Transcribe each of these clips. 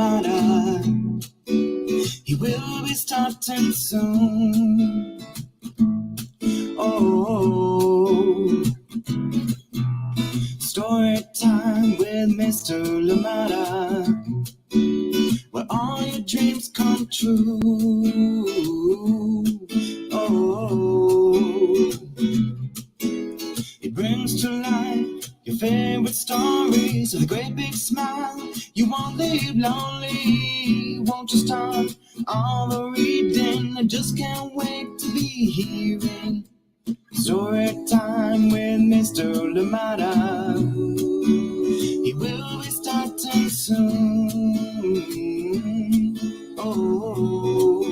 Lamada. He will be starting soon. Oh, story time with Mr. Lamada, where all your dreams come true. Oh, it brings to life your favorite stories with a great big smile. You won't leave lonely, won't you start all the reading? I just can't wait to be hearing story time with Mr. Lamada. He will be starting soon. Oh,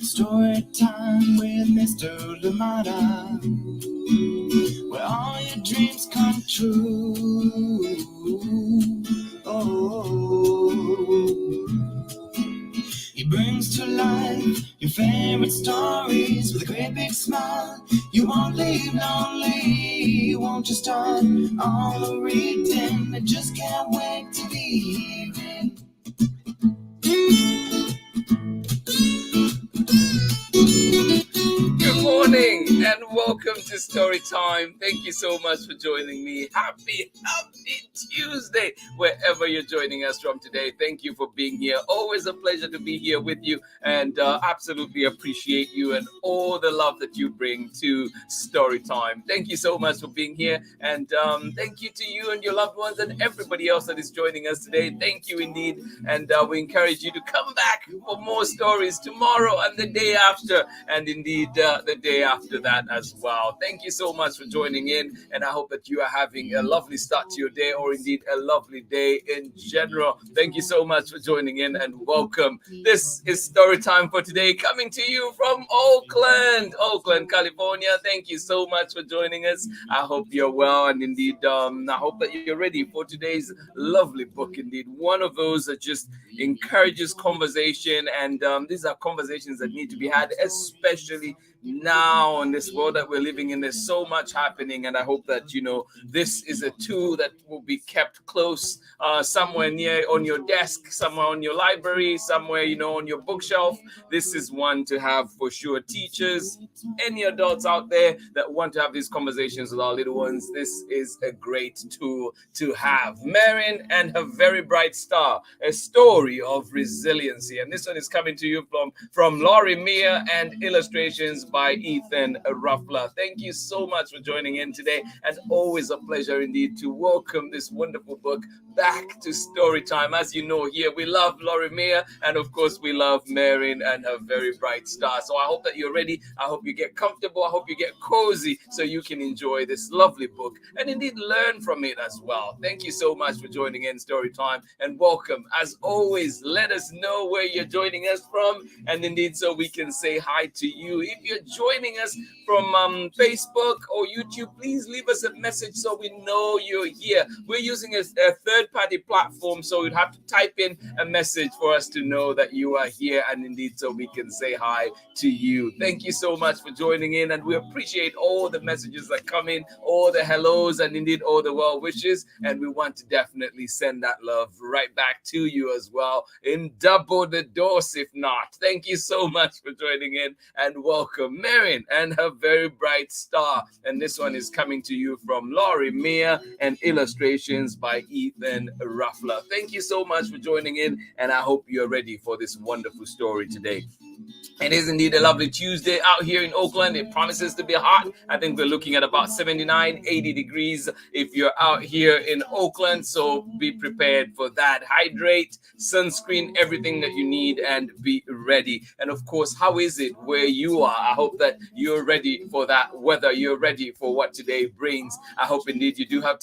story time with Mr. Lamada, where all your dreams come true. Oh, he brings to life your favorite stories with a great big smile. You won't leave lonely, won't you start all the reading? I just can't wait to be hearing. Good morning and welcome to Story Time. Thank you so much for joining me. Happy Tuesday, wherever you're joining us from today. Thank you for being here. Always a pleasure to be here with you, and absolutely appreciate you and all the love that you bring to Story Time. Thank you so much for being here, and thank you to you and your loved ones and everybody else that is joining us today. Thank you indeed, and we encourage you to come back for more stories tomorrow and the day after, and indeed the day after that as well. Thank you so much for joining in, and I hope that you are having a lovely start to your day, or indeed a lovely day in general. Thank you so much for joining in, and welcome. This is Story Time for today, coming to you from Oakland, California. Thank you so much for joining us. I hope you're well, and indeed I hope that you're ready for today's lovely book. Indeed, one of those that just encourages conversation, and these are conversations that need to be had, especially now in this world that we're living in. There's so much happening, and I hope that this is a tool that will be kept close, somewhere near on your desk, somewhere on your library, somewhere on your bookshelf. This is one to have for sure. Teachers, any adults out there that want to have these conversations with our little ones, this is a great tool to have. MERIN and Her Very Bright Star, a story of resiliency, and this one is coming to you from Lori Mier and illustrations by Ethan ROFFLER. Thank you so much for joining in today, and always a pleasure indeed to welcome this wonderful book back to Story Time. As you know, here we love Lori Mier, and of course we love MERIN and Her Very Bright Star. So I hope that you're ready. I hope you get comfortable. I hope you get cozy so you can enjoy this lovely book and indeed learn from it as well. Thank you so much for joining in Story Time, and welcome. As always, let us know where you're joining us from, and indeed so we can say hi to you. If you're joining us from Facebook or YouTube, please leave us a message so we know you're here. We're using a third-party platform, so you'd have to type in a message for us to know that you are here, and indeed so we can say hi to you. Thank you so much for joining in, and we appreciate all the messages that come in, all the hellos, and indeed all the well wishes, and we want to definitely send that love right back to you as well in double the dose, if not. Thank you so much for joining in, and welcome. MERIN and Her Very Bright Star, and this one is coming to you from Lori Mier and illustrations by Ethan ROFFLER. Thank you so much for joining in, and I hope you're ready for this wonderful story today. It is indeed a lovely Tuesday out here in Oakland. It promises to be hot. I think we're looking at about 79, 80 degrees if you're out here in Oakland. So be prepared for that. Hydrate, sunscreen, everything that you need, and be ready. And of course, how is it where you are? I hope that you're ready for that weather. You're ready for what today brings. I hope indeed you do have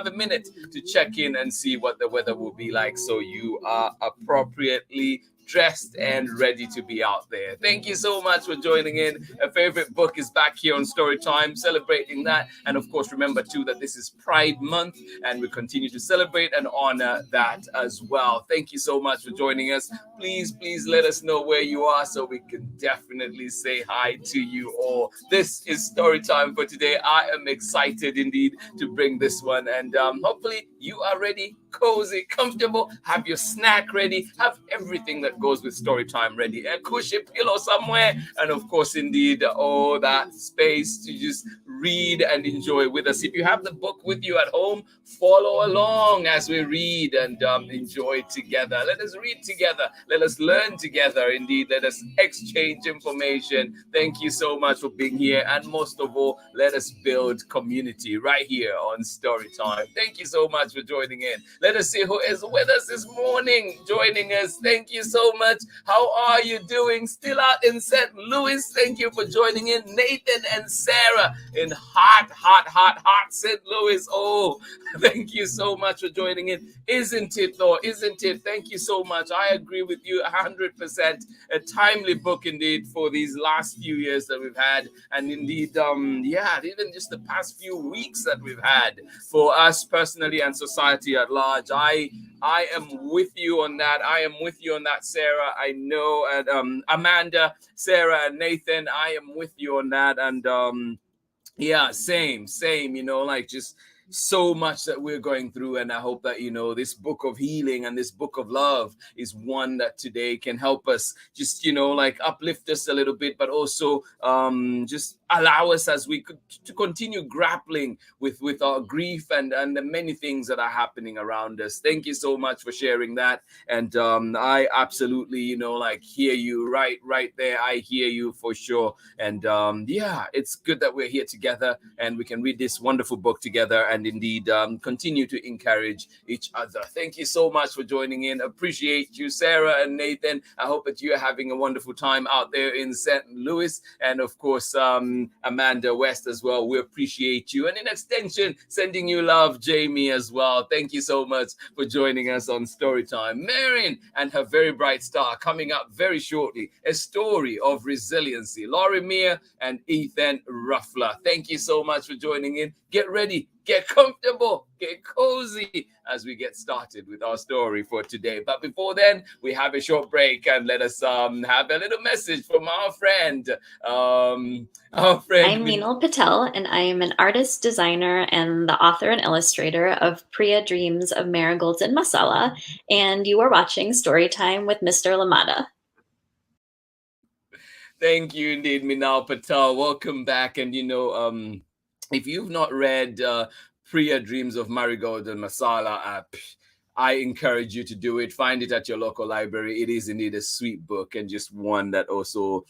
a minute to check in and see what the weather will be like, so you are appropriately dressed and ready to be out there. Thank you so much for joining in. A favorite book is back here on Story Time, celebrating that. And of course, remember too that this is Pride Month, and we continue to celebrate and honor that as well. Thank you so much for joining us. Please let us know where you are so we can definitely say hi to you all. This is Story Time for today. I am excited indeed to bring this one, and hopefully you are ready. cozy, comfortable, have your snack ready, have everything that goes with story time ready, a cushy pillow somewhere, and of course, indeed, all that space to just read and enjoy with us. If you have the book with you at home, follow along as we read and enjoy together. Let us read together. Let us learn together. Indeed, let us exchange information. Thank you so much for being here. And most of all, let us build community right here on Storytime. Thank you so much for joining in. Let us see who is with us this morning, joining us. Thank you so much. How are you doing? Still out in St. Louis. Thank you for joining in. Nathan and Sarah in hot St. Louis. Oh, thank you so much for joining in. Isn't it though? Isn't it? Thank you so much. I agree with you 100%. A timely book indeed for these last few years that we've had. And indeed, even just the past few weeks that we've had for us personally and society at large. I am with you on that. I am with you on that, Sarah. I know, and Amanda, Sarah, and Nathan, I am with you on that. And same, just so much that we're going through. And I hope that, this book of healing and this book of love is one that today can help us just, uplift us a little bit, but also just allow us as we could to continue grappling with our grief and the many things that are happening around us. Thank you so much for sharing that. And I absolutely, hear you right there. I hear you for sure. And it's good that we're here together and we can read this wonderful book together and indeed continue to encourage each other. Thank you so much for joining in. Appreciate you, Sarah and Nathan. I hope that you're having a wonderful time out there in St. Louis. And of course, Amanda West as well. We appreciate you. And in extension, sending you love, Jamie, as well. Thank you so much for joining us on Storytime. MERIN and her very bright star coming up very shortly. A story of resiliency. Lori Mier and Ethan Ruffler. Thank you so much for joining in. Get ready, get comfortable, get cozy as we get started with our story for today. But before then, we have a short break and let us have a little message from our friend. I'm Meenal Patel, and I am an artist, designer, and the author and illustrator of Priya Dreams of Marigolds and Masala. And you are watching Storytime with Mr. Lamada. Thank you indeed, Meenal Patel. Welcome back. And if you've not read Priya Dreams of Marigold and Masala, I encourage you to do it. Find it at your local library. It is indeed a sweet book and just one that also,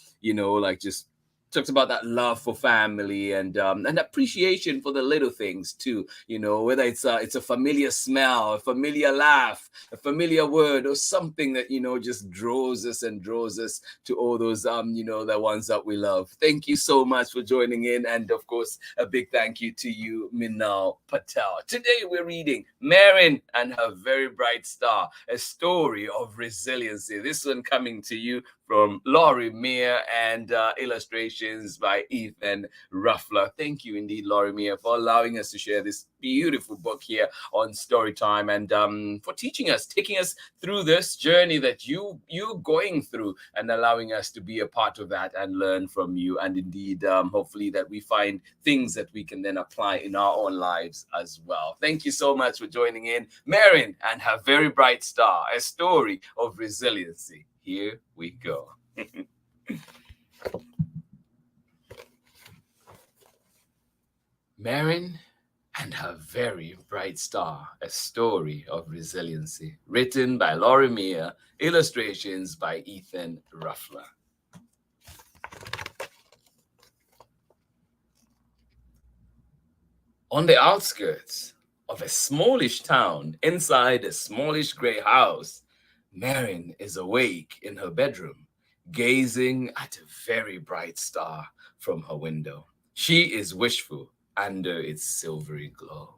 just talks about that love for family and appreciation for the little things too. Whether it's a familiar smell, a familiar laugh, a familiar word, or something that just draws us to all those the ones that we love. Thank you so much for joining in, and of course a big thank you to you, Meenal Patel. Today we're reading MERIN and Her Very Bright Star, a story of resiliency. This one coming to you from Lori Mier and illustrations by Ethan Ruffler. Thank you indeed, Lori Mier, for allowing us to share this beautiful book here on Storytime and for teaching us, taking us through this journey that you're going through and allowing us to be a part of that and learn from you. And indeed, hopefully that we find things that we can then apply in our own lives as well. Thank you so much for joining in. MERIN and Her Very Bright Star, a story of resiliency. Here we go. MERIN and Her Very Bright Star, a story of resiliency. Written by Lori Mier, illustrations by Ethan Ruffler. On the outskirts of a smallish town, inside a smallish grey house, MERIN is awake in her bedroom, gazing at a very bright star from her window. She is wishful under its silvery glow.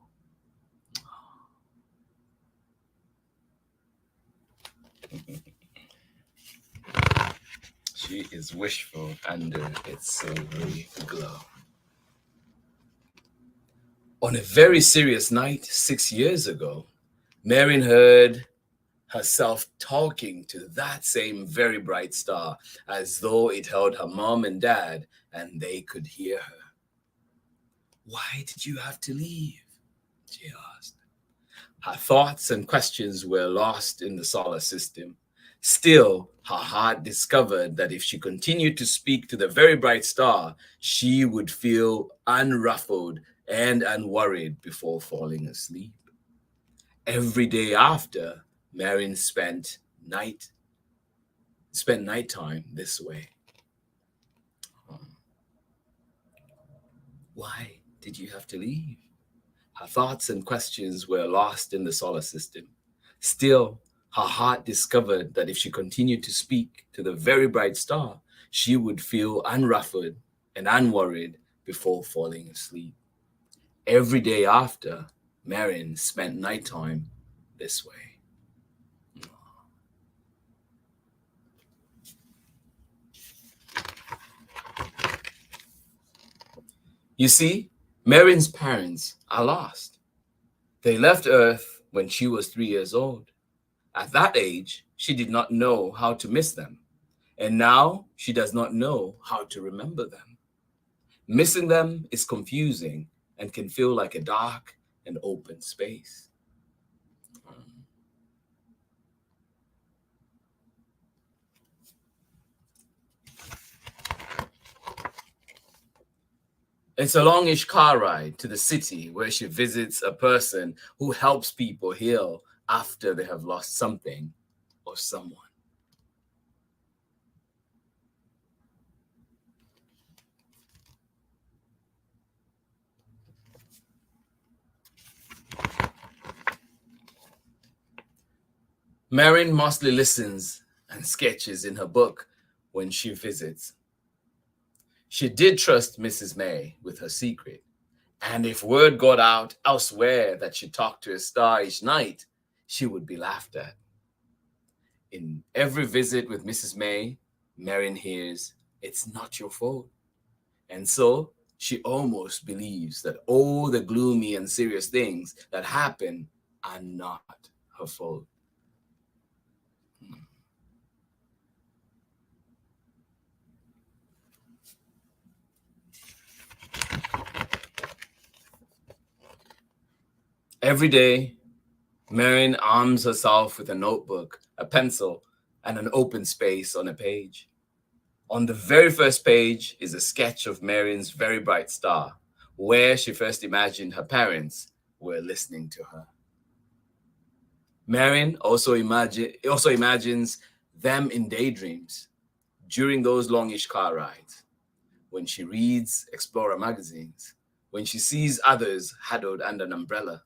She is wishful under its silvery glow. On a very serious night 6 years ago, MERIN heard herself talking to that same very bright star as though it held her mom and dad and they could hear her. "Why did you have to leave?" she asked. Her thoughts and questions were lost in the solar system. Still, her heart discovered that if she continued to speak to the very bright star, she would feel unruffled and unworried before falling asleep. Every day after, MERIN spent nighttime this way. Why did you have to leave? Her thoughts and questions were lost in the solar system. Still, her heart discovered that if she continued to speak to the very bright star, she would feel unruffled and unworried before falling asleep. Every day after, MERIN spent nighttime this way. You see, MERIN's parents are lost. They left Earth when she was 3 years old. At that age, she did not know how to miss them, and now she does not know how to remember them. Missing them is confusing and can feel like a dark and open space. It's a longish car ride to the city where she visits a person who helps people heal after they have lost something or someone. MERIN mostly listens and sketches in her book when she visits. She did trust Mrs. May with her secret, and if word got out elsewhere that she talked to a star each night, she would be laughed at. In every visit with Mrs. May, MERIN hears, "It's not your fault." And so she almost believes that all the gloomy and serious things that happen are not her fault. Every day, MERIN arms herself with a notebook, a pencil, and an open space on a page. On the very first page is a sketch of MERIN's very bright star, where she first imagined her parents were listening to her. MERIN also imagines them in daydreams during those longish car rides, when she reads Explorer magazines, when she sees others huddled under an umbrella.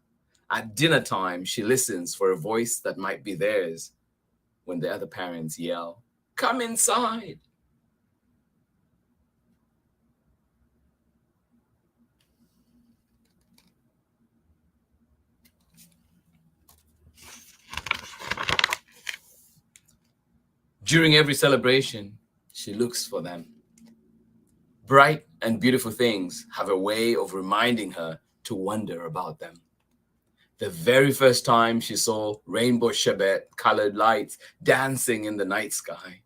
At dinner time, she listens for a voice that might be theirs when the other parents yell, "Come inside." During every celebration, she looks for them. Bright and beautiful things have a way of reminding her to wonder about them. The very first time she saw rainbow sherbet-colored lights dancing in the night sky.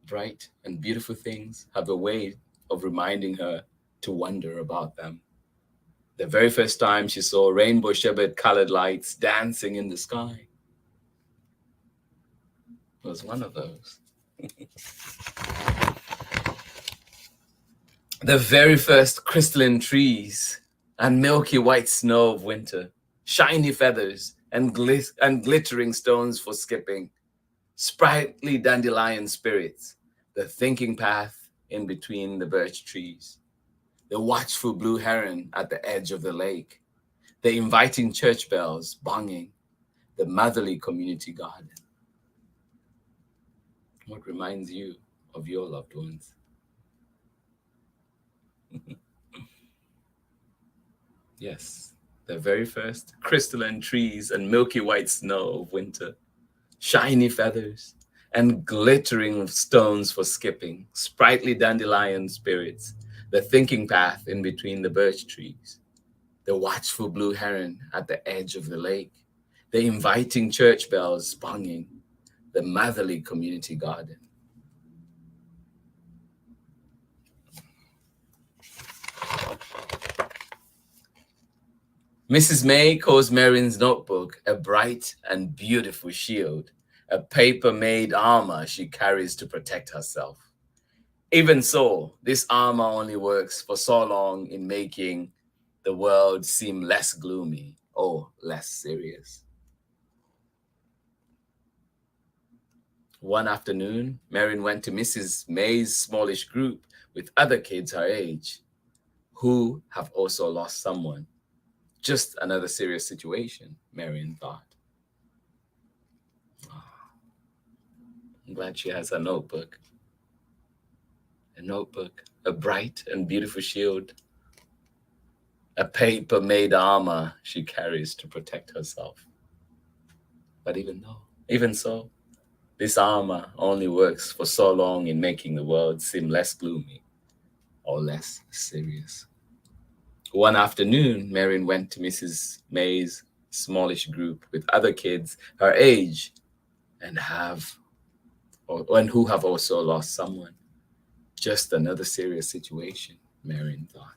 Bright and beautiful things have a way of reminding her to wonder about them. The very first time she saw rainbow sherbet-colored lights dancing in the sky was one of those. The very first crystalline trees and milky white snow of winter, shiny feathers and glittering stones for skipping, sprightly dandelion spirits, the thinking path in between the birch trees, the watchful blue heron at the edge of the lake, the inviting church bells bonging, the motherly community garden. What reminds you of your loved ones? Yes, the very first crystalline trees and milky white snow of winter, shiny feathers and glittering stones for skipping, sprightly dandelion spirits, the thinking path in between the birch trees, the watchful blue heron at the edge of the lake, the inviting church bells bonging, the motherly community garden. Mrs. May calls MERIN's notebook a bright and beautiful shield, a paper-made armor she carries to protect herself. Even so, this armor only works for so long in making the world seem less gloomy or less serious. One afternoon, MERIN went to Mrs. May's smallish group with other kids her age who have also lost someone. Just another serious situation, MERIN thought. I'm glad she has a notebook. A notebook, a bright and beautiful shield, a paper-made armor she carries to protect herself. But even so, this armor only works for so long in making the world seem less gloomy or less serious. One afternoon, MERIN went to Mrs. May's smallish group with other kids her age and who have also lost someone. Just another serious situation, MERIN thought.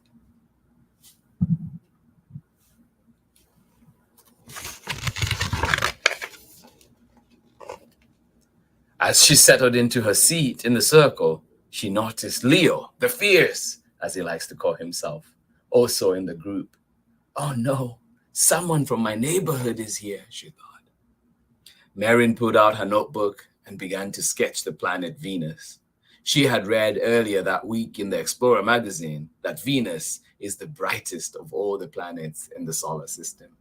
As she settled into her seat in the circle, she noticed Leo, the fierce, as he likes to call himself, also in the group. Oh no, someone from my neighborhood is here, she thought. MERIN pulled out her notebook and began to sketch the planet Venus. She had read earlier that week in the Explorer magazine that Venus is the brightest of all the planets in the solar system.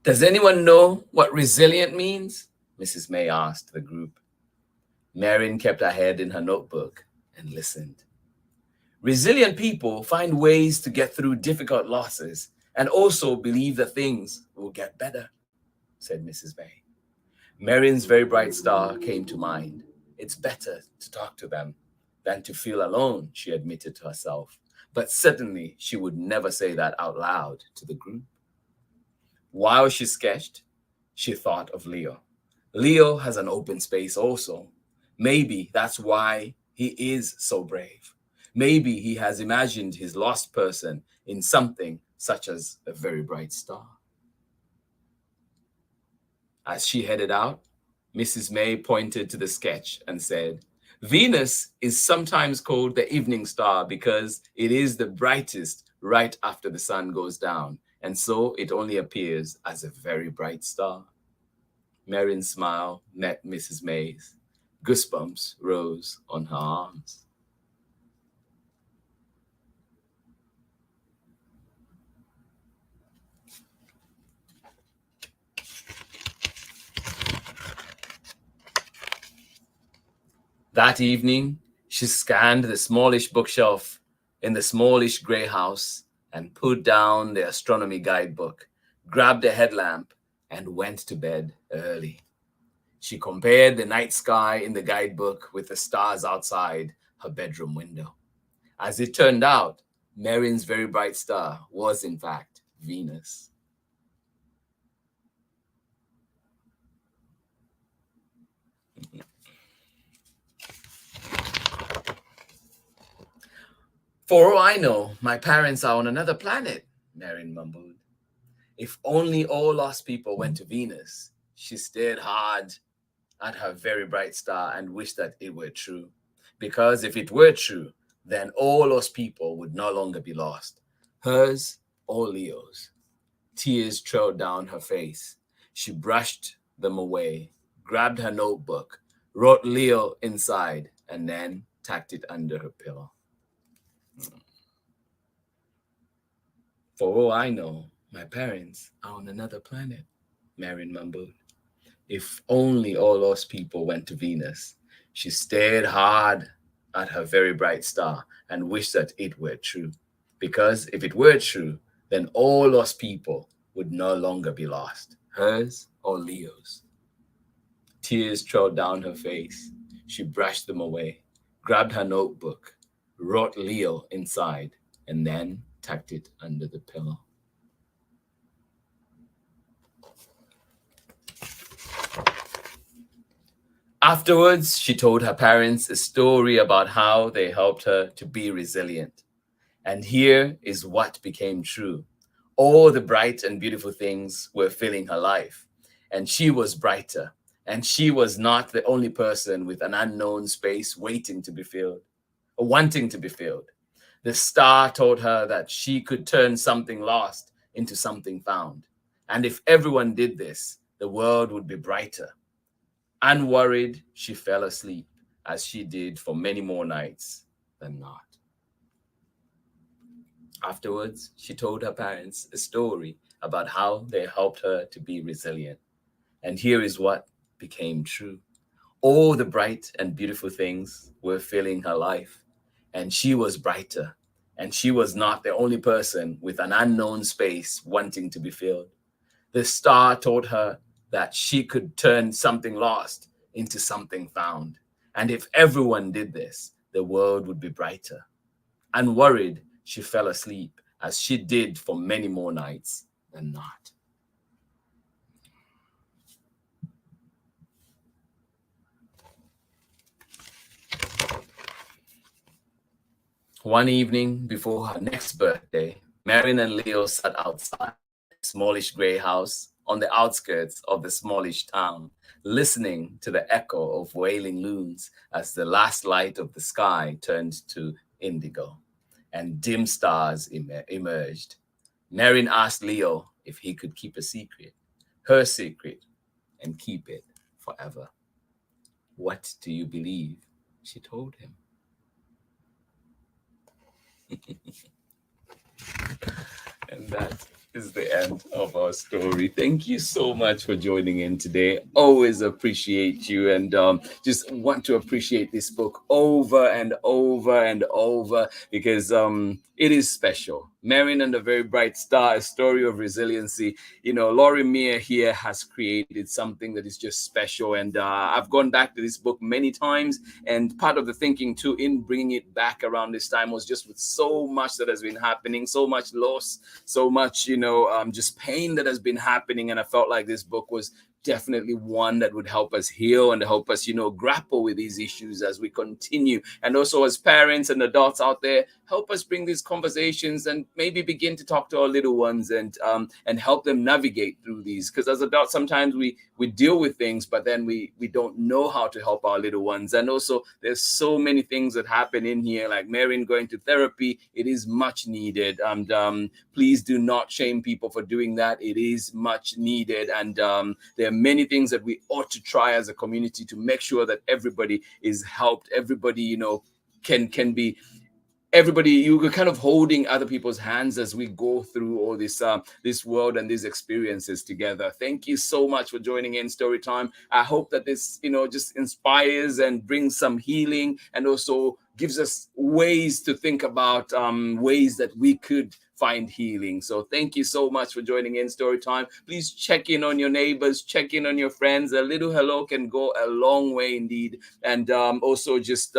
Does anyone know what resilient means? Mrs. May asked the group. MERIN kept her head in her notebook and listened. Resilient people find ways to get through difficult losses and also believe that things will get better, said Mrs. May. MERIN's very bright star came to mind. It's better to talk to them than to feel alone, she admitted to herself. But certainly she would never say that out loud to the group. While she sketched, she thought of Leo. Leo has an open space also. Maybe that's why he is so brave. Maybe he has imagined his lost person in something such as a very bright star. As she headed out, Mrs. May pointed to the sketch and said, Venus is sometimes called the evening star because it is the brightest right after the sun goes down, and so it only appears as a very bright star. MERIN's smile met Mrs. May's. Goosebumps rose on her arms. That evening, she scanned the smallish bookshelf in the smallish gray house and put down the astronomy guidebook, grabbed a headlamp, and went to bed early. She compared the night sky in the guidebook with the stars outside her bedroom window. As it turned out, MERIN's very bright star was, in fact, Venus. For all I know, my parents are on another planet, MERIN mumbled. If only all lost people went to Venus. She stared hard at her very bright star and wished that it were true. Because if it were true, then all lost people would no longer be lost. Hers or Leo's. Tears trailed down her face. She brushed them away, grabbed her notebook, wrote Leo inside, and then tacked it under her pillow. For all I know, my parents are on another planet, MERIN mumbled. If only all lost people went to Venus. She stared hard at her very bright star and wished that it were true. Because if it were true, then all lost people would no longer be lost, hers or Leo's. Tears trailed down her face. She brushed them away, grabbed her notebook, wrote Leo inside, and then tucked it under the pillow. Afterwards, she told her parents a story about how they helped her to be resilient. And here is what became true. All the bright and beautiful things were filling her life, and she was brighter. And she was not the only person with an unknown space waiting to be filled, or wanting to be filled. The star told her that she could turn something lost into something found. And if everyone did this, the world would be brighter. Unworried, she fell asleep, as she did for many more nights than not. Afterwards, she told her parents a story about how they helped her to be resilient. And here is what became true. All the bright and beautiful things were filling her life, and she was brighter. And she was not the only person with an unknown space wanting to be filled. The star told her that she could turn something lost into something found. And if everyone did this, the world would be brighter. Unworried, she fell asleep, as she did for many more nights than not. One evening before her next birthday, MERIN and Leo sat outside a smallish grey house on the outskirts of the smallish town, listening to the echo of wailing loons as the last light of the sky turned to indigo and dim stars emerged. MERIN asked Leo if he could keep a secret, her secret, and keep it forever. What do you believe? She told him. And that is the end of our story. Thank you so much for joining in today. Always appreciate you, and just want to appreciate this book over and over and over, because it is special. MERIN and the Very Bright Star, a story of resiliency. You know, Lori Mier here has created something that is just special. And I've gone back to this book many times. And part of the thinking, too, in bringing it back around this time was just with so much that has been happening, so much loss, so much, just pain that has been happening. And I felt like this book was definitely one that would help us heal and help us, grapple with these issues as we continue. And also as parents and adults out there, help us bring these conversations and maybe begin to talk to our little ones and help them navigate through these. Because as adults, sometimes we deal with things, but then we don't know how to help our little ones. And also there's so many things that happen in here, like MERIN going to therapy. It is much needed. And please do not shame people for doing that. It is much needed. And there are many things that we ought to try as a community to make sure that everybody is helped. Everybody, can be. Everybody, you're kind of holding other people's hands as we go through all this world and these experiences together. Thank you so much for joining in Storytime. I hope that this, just inspires and brings some healing, and also gives us ways to think about ways that we could find healing. So thank you so much for joining in Storytime. Please check in on your neighbors, check in on your friends. A little hello can go a long way indeed. And also just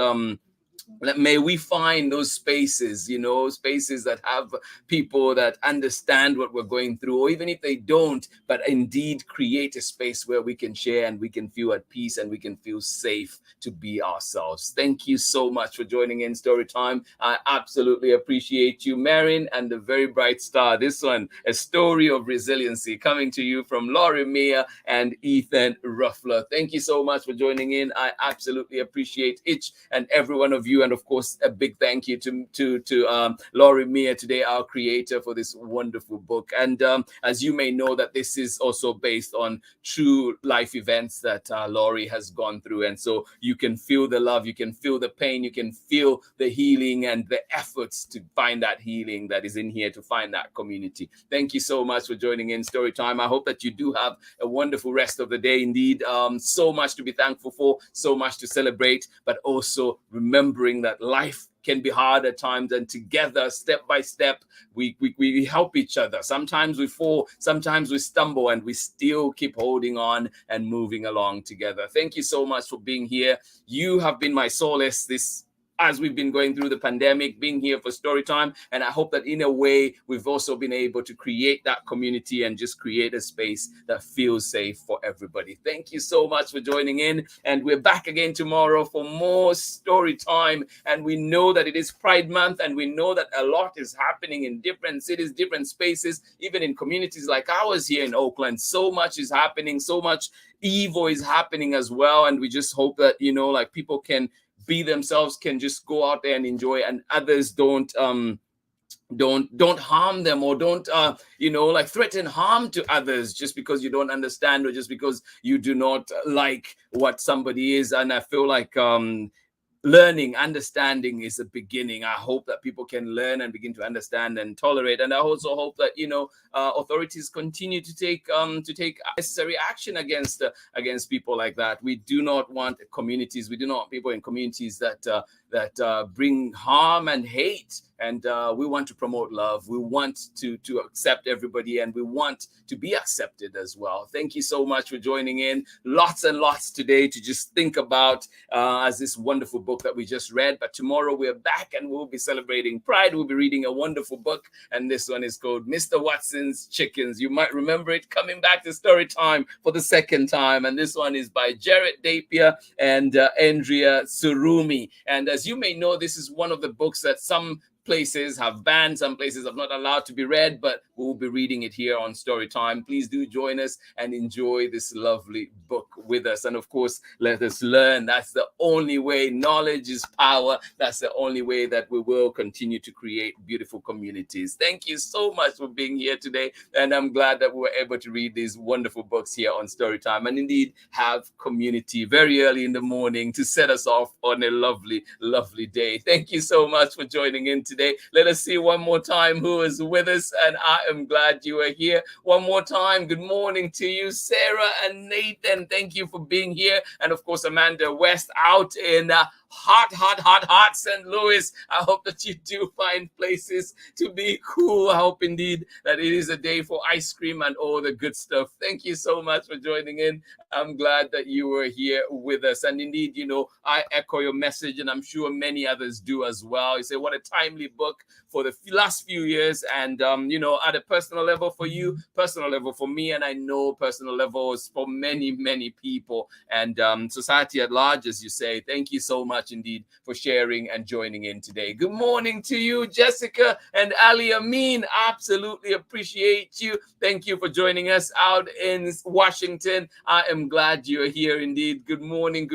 may we find those spaces, spaces that have people that understand what we're going through, or even if they don't, but indeed create a space where we can share and we can feel at peace and we can feel safe to be ourselves. Thank you so much for joining in Storytime. I absolutely appreciate you. MERIN and the Very Bright Star. This one, a story of resiliency, coming to you from Lori Mier and Ethan ROFFLER. Thank you so much for joining in. I absolutely appreciate each and every one of you. And of course, a big thank you to Lori Mier today, our creator, for this wonderful book. And as you may know, that this is also based on true life events that Lori has gone through. And so you can feel the love, you can feel the pain, you can feel the healing and the efforts to find that healing that is in here, to find that community. Thank you so much for joining in Storytime. I hope that you do have a wonderful rest of the day. Indeed, so much to be thankful for, so much to celebrate, but also remembering that life can be hard at times, and together, step by step, we help each other. Sometimes we fall, sometimes we stumble, and we still keep holding on and moving along together. Thank you so much for being here. You have been my solace this as we've been going through the pandemic, being here for story time. And I hope that in a way, we've also been able to create that community and just create a space that feels safe for everybody. Thank you so much for joining in. And we're back again tomorrow for more story time. And we know that it is Pride Month, and we know that a lot is happening in different cities, different spaces, even in communities like ours here in Oakland. So much is happening, so much evil is happening as well. And we just hope that, like people can be themselves, can just go out there and enjoy, and others don't harm them, or don't threaten harm to others just because you don't understand, or just because you do not like what somebody is. And I feel like learning, understanding is a beginning. I hope that people can learn and begin to understand and tolerate. And I also hope that authorities continue to take necessary action against people like that. We do not want communities. We do not want people in communities that bring harm and hate. And we want to promote love. We want to accept everybody, and we want to be accepted as well. Thank you so much for joining in. Lots and lots today to just think about as this wonderful book that we just read. But tomorrow we're back and we'll be celebrating Pride. We'll be reading a wonderful book, and this one is called Mr. Watson's Chickens. You might remember it, coming back to story time for the second time. And this one is by Jarrett Dapier and Andrea Surumi. And as you may know, this is one of the books that some places have banned, some places have not allowed to be read, but we'll be reading it here on Storytime. Please do join us and enjoy this lovely book with us. And of course, let us learn. That's the only way. Knowledge is power. That's the only way that we will continue to create beautiful communities. Thank you so much for being here today. And I'm glad that we were able to read these wonderful books here on Storytime, and indeed have community very early in the morning to set us off on a lovely, lovely day. Thank you so much for joining in today. Let us see one more time who is with us, and I am glad you are here. One more time, good morning to you, Sarah and Nathan. Thank you for being here. And of course, Amanda West out in hot St. Louis. I hope that you do find places to be cool. I hope indeed that it is a day for ice cream and all the good stuff. Thank you so much for joining in. I'm glad that you were here with us. And indeed, I echo your message, and I'm sure many others do as well. You say, what a timely book for the last few years. And, at a personal level for you, personal level for me, and I know personal levels for many, many people, and society at large, as you say. Thank you so much indeed for sharing and joining in today. Good morning to you, Jessica and Ali Amin. Absolutely appreciate you. Thank you for joining us out in Washington. I am glad you're here indeed. Good morning,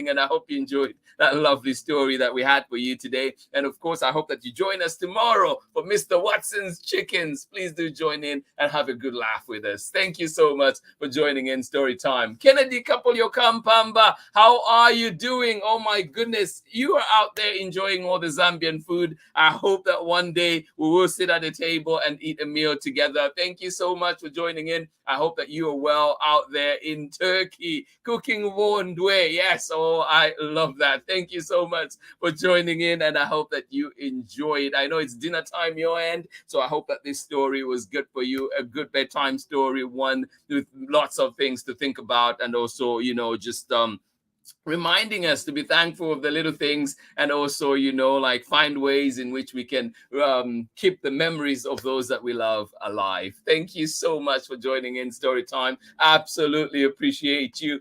and I hope you enjoyed that lovely story that we had for you today. And of course, I hope that you join us tomorrow for Mr. Watson's Chickens. Please do join in and have a good laugh with us. Thank you so much for joining in Story Time. Kennedy Kapolyo Kampamba, how are you doing? Oh my goodness, you are out there enjoying all the Zambian food. I hope that one day we will sit at a table and eat a meal together. Thank you so much for joining in. I hope that you are well out there in Turkey, cooking Wondwe. Yes, oh, I love that. Thank you so much for joining in, and I hope that you enjoy it. I know it's dinner time your end, so I hope that this story was good for you, a good bedtime story, one with lots of things to think about, and also, just reminding us to be thankful of the little things, and also, find ways in which we can keep the memories of those that we love alive. Thank you so much for joining in Story Time. Absolutely appreciate you.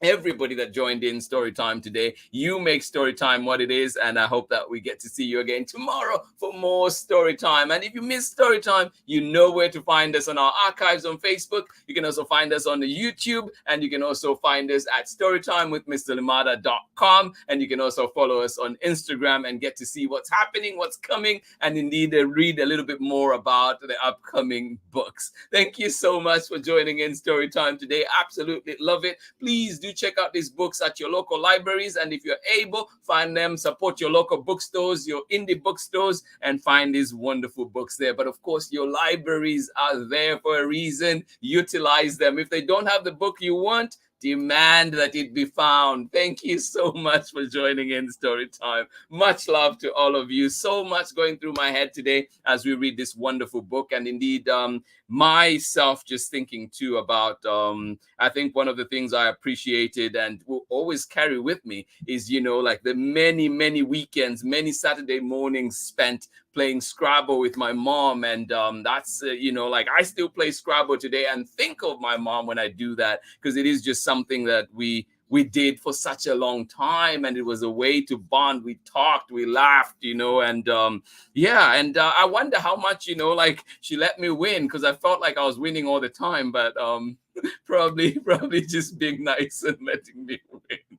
Everybody that joined in Story Time today, you make Story Time what it is, and I hope that we get to see you again tomorrow for more Story Time. And if you miss Story Time, you know where to find us on our archives on Facebook. You can also find us on the YouTube, and you can also find us at storytimewithmrlamada.com, and you can also follow us on Instagram and get to see what's happening, what's coming, and indeed read a little bit more about the upcoming books. Thank you so much for joining in Story Time today. Absolutely love it. Please do check out these books at your local libraries, and if you're able, find them, support your local bookstores, your indie bookstores, and find these wonderful books there. But of course, your libraries are there for a reason. Utilize them. If they don't have the book you want, demand that it be found. Thank you so much for joining in Story Time. Much love to all of you. So much going through my head today as we read this wonderful book. And indeed, myself just thinking too about, I think one of the things I appreciated and will always carry with me is, like the many weekends, many Saturday mornings spent playing Scrabble with my mom. And that's, like I still play Scrabble today and think of my mom when I do that, because it is just something that we did for such a long time, and it was a way to bond. We talked, we laughed, and I wonder how much, like she let me win, because I felt like I was winning all the time, but probably just being nice and letting me win.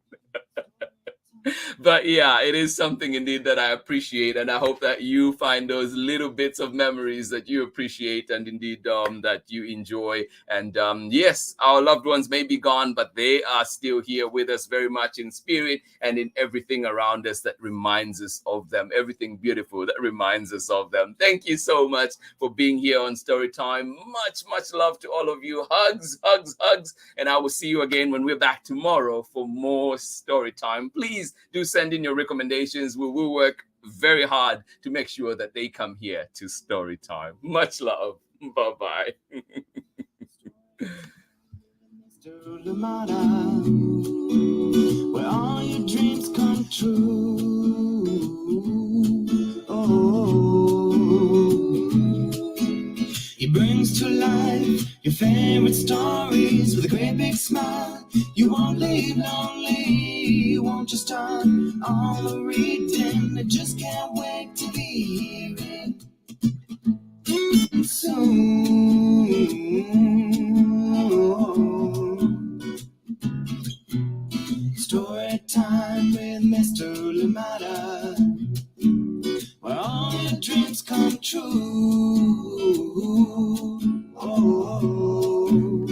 But yeah, it is something indeed that I appreciate, and I hope that you find those little bits of memories that you appreciate and indeed that you enjoy. And yes, our loved ones may be gone, but they are still here with us very much in spirit and in everything around us that reminds us of them, everything beautiful that reminds us of them. Thank you so much for being here on Storytime. Much love to all of you. Hugs, and I will see you again when we're back tomorrow for more Storytime. Please do send in your recommendations. We will work very hard to make sure that they come here to Storytime. Much love. Bye-bye. Mr. Lamada, where all your dreams come true. Oh, he brings to life your favorite stories with a great big smile. You won't leave lonely, won't you start all the reading? I just can't wait to be hearing soon. Story time with Mr. Lamada, where all your dreams come true. Oh,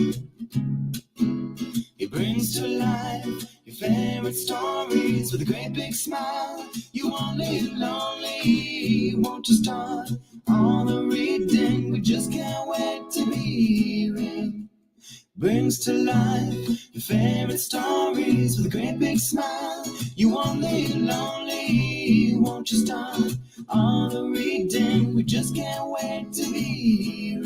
he brings to life your favorite stories with a great big smile. You won't live lonely, won't you start all the reading? We just can't wait to be hearing. Brings to life your favorite stories with a great big smile. You won't live lonely, won't you start all the reading? We just can't wait to be hearing.